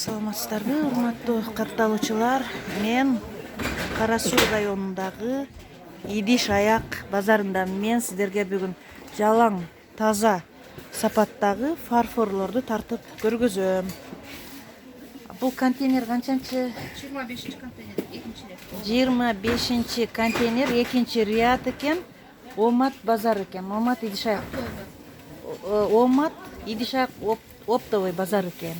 Саламатсыздарбы, урматтуу катталуучулар. Мен Кара Суу районундагы Идиш Аяк базарындамын. Мен сиздерге бүгүн жалаң, таза, сапаттагы фарфорлорду тартып көргөзөм. Бул контейнер канчанчы? 25 контейнер, экинчи ряд. 25 контейнер, экинчи ряд экен. Омат базар экен. Омат Идиш Аяк. Омат Идиш Аяк оптовый базар экен.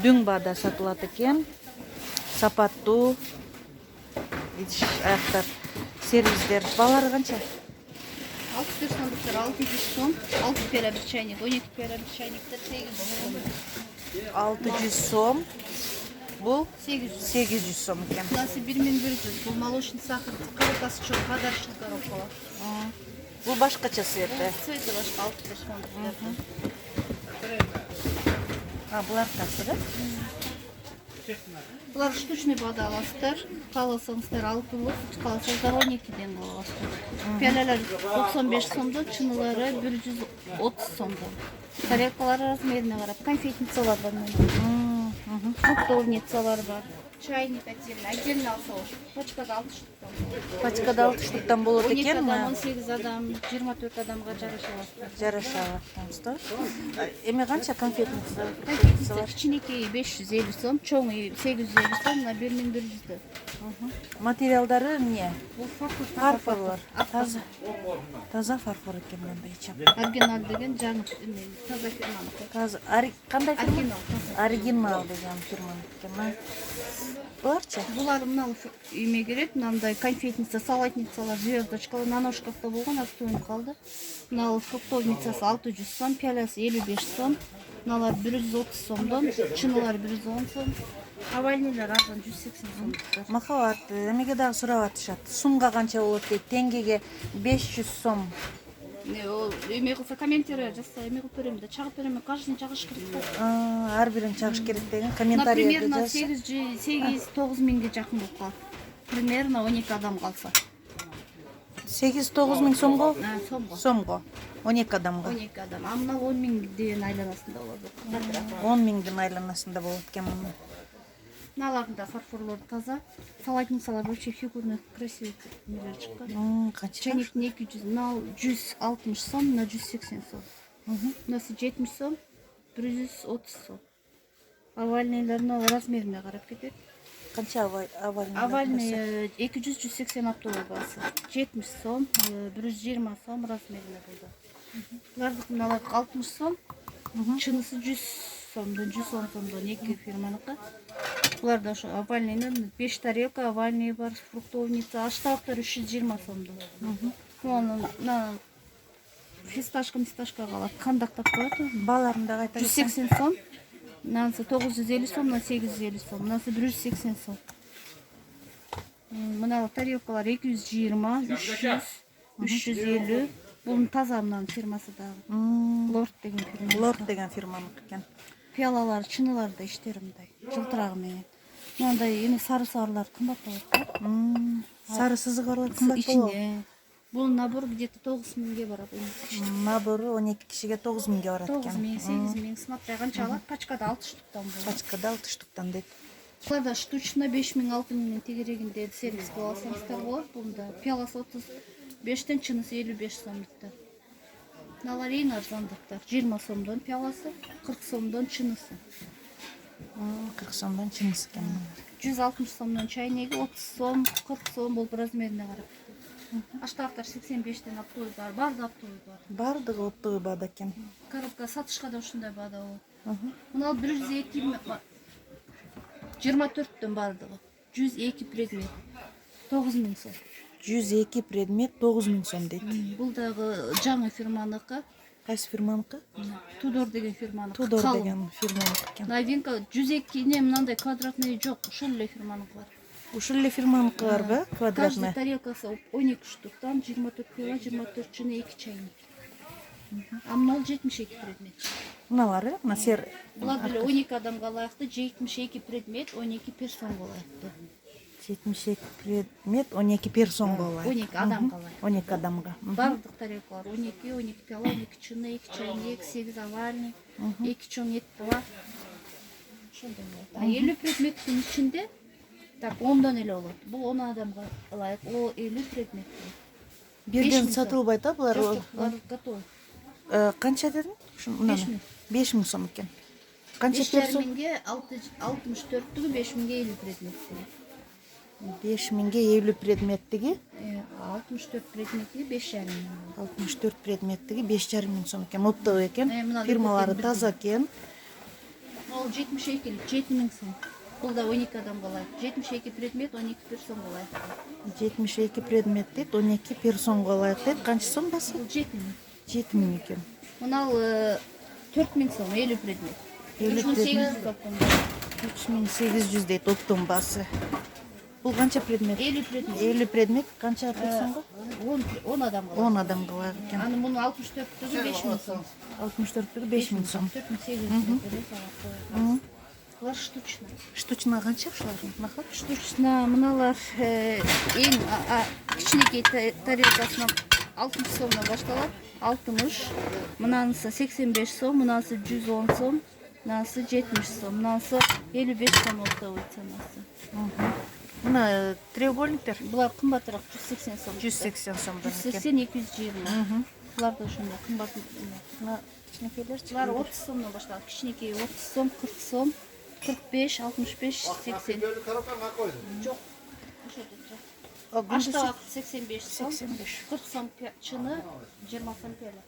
Дүң баада сатылат экен. Сапаттуу Идиш Аяктар сервистер. Балары канча? 64 сомдуктар 600 сом, 6 пиала бир чайник, 12 пиала бир чайниктер 800 сом. 600 сом. Бул 800. 800 сом экен. Мынасы 1100. Бул молочный сахар, коробкасы чоң, подарочный коробкалар. Бул башкача свети. Цвети башка 65 сомдуктар. Булар касы, да? Булар штучный баада аласыздар. Кааласаңыздар 6 болот, кааласаңыздар 12ден аласыздар. Пиалалар 95 сомдо, чынылары 130 сомдо. Тарелкалары размерине карап, конфетницалар бар менен. Фруктовницалар бар. Чайник отдельно алса болот. Пачкада 6 штуктан. Пачкада 6 штуктан болот 12 экен. адам, 18 адам, 24 адамга жараша аласыздар. Жараша алат. Эми канча конфетница? Конфетница кичинекейи 550 сом, чоңу 850 сом, на 1100. Материалдары эмне? Бул Фарфорлор. Таза фарфор экен, мен байчам. Оригинал деген жаңы таза фирманыкы. Кандай фирма? Оригинал. Оригинал деген фирманыкы экен. Буларчы? Булар мынау үйме керет, мынандай конфетница, салатницалар, звездочкалар, на ножкахта болгон, астуынып калды. Мынау фруктовницасы 600 сом, пиаласы 55 сом, мыналар 130 сомдон, чынылар 110 сом, овальныйлар арзан 180 сом. Махабат, эмеге дагы сурап атышат. Сумга канча болот дейт? Теңгеге 500 сом. Эме кылса комментарий жазса, эме кылып берем да, чагып берем, каждысын чагыш керек да. Ар бирин чагыш керек деген комментарийди Примерно жазса. 8-9 миңге жакын болуп калат. Примерно 12 адам калса. 8-9 миң сомго? Сомго. Сомго. 12 адамга. 12 адам. А мына 10 миңден айланасында болот. 10 миңдин айланасында болот экен муну. Мыналардын да фарфорлору таза. Салатницалар вообще фигурный, красивый нелер чыккан. Канча? Чайниктин 200, мына 160 сом, мына 180 сом. Мынасы 70 сом, 130 сом. Овальныйларына размерине карап кетет. Канча овальный? Овальный 200-180 оптовый баасы. 70 сом, 120 сом размерине булду. Булардыкы мыналар 60 сом, чынысы 100 сомдон, 110 сомдон эки фирманыкы. Буларда ошо овальныйнын 5 тарелка, овальный бар, фруктовница, аштабактар 320 сомдон. Мына фисташка калат, кандактап коет. Баларында кайта 180 сом. Мынасы 950 сом, мына 850 сом, мынасы 180 сом. Мына тарелкалар 220, 300, 350. Бул таза мынанын фирмасы дагы. Лорд деген фирма. Лорд деген фирманыкы экен. Пиалалар, чынылар да иштери мындай, жылтырагы менен. Мындай эми сары-сарылар кымбат болот да. Сары сызык барлар кымбат болот. Ичинде. Бул набор где-то 9 миңге барат. Набору 12 кишиге 9 миңге барат 9 экен. миң, 8 миң, смотря канча алат, пачкада 6 штуктан болот. Пачкада 6 штуктан дейт. Буларда штучно 5 миң, 6 миңден тегерегинде сервис кылып алсаңыздар болот. Бунда пиаласы 35тен, чынысы 55 сомдуктар. Мыналар эң арзандыктар. 20 сомдон пиаласы, 40 сомдон чынысы. 40 сомдон чынысы экен. 160 сомдон чайниги, 30 сом, 40 сом болуп размерине карап. Аштабактар 85тен оптовый бар, баарды оптовый бар. Бардыгы оптовый баада экен. Коробка сатышка да ушундай баада болот. Мына 102 24төн бардыгы. 102 предмет. 9 миң сом. 102 предмет 9 миң сом дейт. Бул дагы жаңы фирманыкы. Кайсы фирманыкы? Тудор деген фирманыкы. Тудор деген фирманыкы экен. Новинка 102 не мындай квадратный жок, ушул эле фирманыкы бар. Ушул эле фирманыкы барбы? Каждый Квадратный. тарелкасы 12 штуктан 24 пиала, 24 чыны, 2 чайник. А мынау 72 предмет. Мыналары, мына сер. Булар деле 12 адамга ылайыктуу, 72 предмет, 12 персонго ылайыктуу. 72 предмет 12 персонго ылайык. 12 адамга ылайык. 12 адамга. Бардык тарелкалар 12 пиала, 12 чыны, 2 чайник, 8 овальный, 2 чоң эт була. ошондой болот. 50 предметтин ичинде так 10дан эле болот. Бул 10 адамга ылайык. О 50 предмет. Бирден 5.000 сатылбайт да булар? Жок, булар готовый. Канча дедиң? 5.000. 5000 сом экен. Канча персон? 5.000-ге 64-түгү 5.000-ге 50 предмет. 5000-ге 50 предметтиги? 64 предметиге 5.500. 64 предметтиги 5500 сом экен. Оптовый экен. Мына Фирмалары бир таза экен. Ол 72 7000 сом. Бул да 12 адамга ылайык. 72 предмет 12 персонго ылайык. 72 предмет дейт, 12 персонго ылайык дейт. Канча сом басы? Бул 7000. 7000 экен. Мынал 4000 сом 50 предмет. 50 3800 топтон. 3800 дейт оптом басы. Бул канча предмет? 50 предмет. 50 предмет канча персонго? 10 адамга. 10 адамга ылайык экен. Аны муну 64-түгү 5000 сом. 64-түгү 5000 сом. 4800 берет. Булар штучно. Штучна канча ушулар? Нахат? Штучно мыналар эң кичинекей тарелкасынан 60 сомдон башталат. 60. Мынанысы 85 сом, мынасы 110 сом, мынасы 70 сом, мынасы 55 сом оптовый ценасы. Мына треугольниктер Булар кымбатыраак 180 сом. 180 сомдон экен. 180 220. Булар да ошондой кымбат. Мына кичинекейлерчи? Булар 30 сомдон башталат. Кичинекей 30 сом, 40 сом, 45, 65, 80. Жок. Аштабак 85 сом, 40 сом чыны, 20 сом пеле.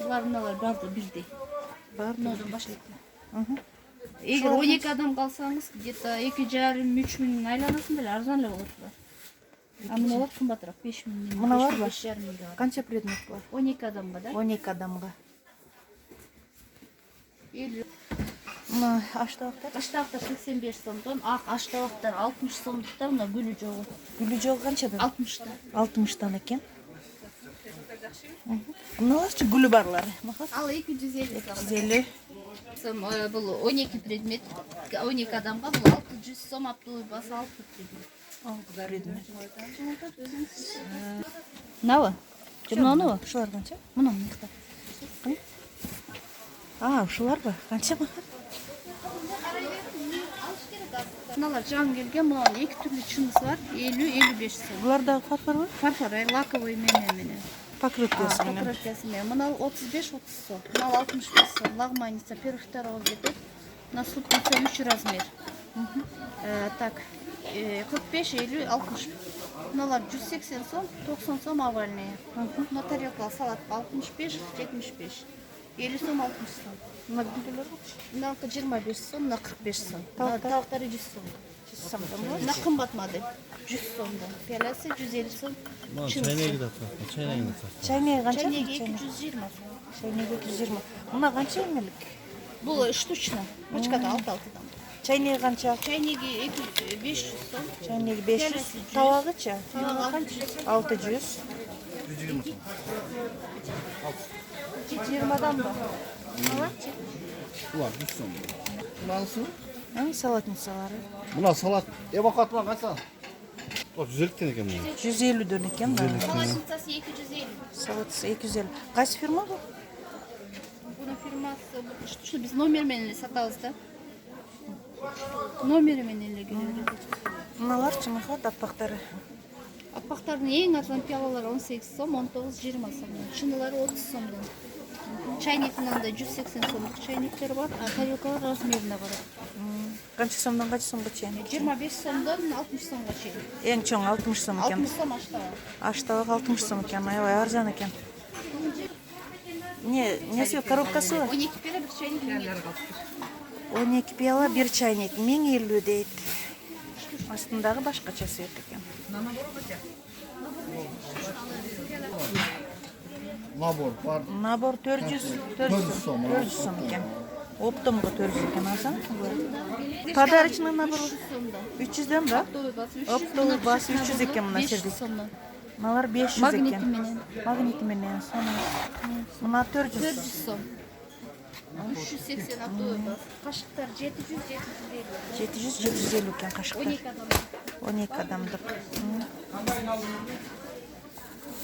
Булар мыналар баары бирдей. Бар. Мындан баштайт. Эгер 12 адам калсаңыз, где-то 2,5-3 миң айланасың деле арзан эле болот булар. А мыналар кымбатыраак 5 миң. Мыналар бар? 5,5 миңге. Канча предмет бар? 12 адамга да. 12 адамга. 50. Мына аштабактар? Аштабактар 85 сомдон, ак аштабактар 60 сомдуктар, мына гүлү жогу. Гүлү жогу канчадан? 60 та. 60тан экен. Мыналарчы гүлү барлары? Ал 250 сом. 150. Сом бул 12 предмет, 12 адамга бул 600 сом аптовый басы 6 предмет. Мынабы? Мынабы? Ушулар канча? Мына мыкта. Ушуларбы? Канча баха? Мыналар жаңы келген, мынанын эки түрлүү чынысы бар, 50-55 сом. Буларда фарфор бар? Фарфор, лаковый менен. Покрыткасы менен. Покрыткасы менен. Мынал 35-30 сом. Мынал 65 сом. Лагманица первый, второй жетет. Наступница 3 размер. Так, 45, 50, 60. Мыналар 180 сом, 90 сом овальные. На тарелка салат 65, 75. 50 сом, 60 сом. Мына гүлдөр Мыналка 25 сом, на 45 сом. Тавыктар? Тавыктары 100 сом. 100 сомдон бар. Мына кымбат модель. 100 сомдон. Пиаласы 150 сом. Çayneğe gidelim. Çayneğe gidelim. Чайнеги канча? Чайнеги 220 сом. Чайнеги 220. Мына канча эмелик? Бул штучно. Бочкада 6-6дан. Чайнеги канча? Чайнеги 500 сом. Чайнеги 500. Пиаласы 100. Табагычы? Табагы 600. 20 ба? Ulan bir son. Nasıl? Салатницалары. Buna salat. Bakatma kaçsan. O 150 tane ekan bu. 150дөн экен да. Салатницасы 250. Салатысы 250. Кайсы фирма бул? Бунун фирмасы штучно биз номер менен эле сатабыз да. Номери менен эле келет. Мыналарчы мыха таппактары. Аппактардын эң арзан пиалалары 18 сом, 19-20 сом. Чынылары 30 сомдон. Чайник мынандай 180 сомдук чайниктер бар, а тарелкалар размерine барат. Канча сомдон канча сомго чейин? 25 сомдон 60 сомго чейин. Эң чоң 60 сом экен. 60 сом аштабак. Аштабак 60 сом экен. Аябай арзан экен. Несі коробкасы бар? 12 пиала bir чайник. 12 пиала бир чайник 1050 дейт. Астындагы башкача свет экен. Nabor var. Набор 400 сом экен. Оптомго 400 экен арзан. Подарочный набор 300дөн ба? Оптовый басы 300 экен мына сервис. Мыналар 500 экен. Магнити менен. Магнити менен. Мына 400 400 сом. 380 оптовый бас. Кашыктар 700-750. 700-750 экен кашыктар. 12 адам. 12 адамдык.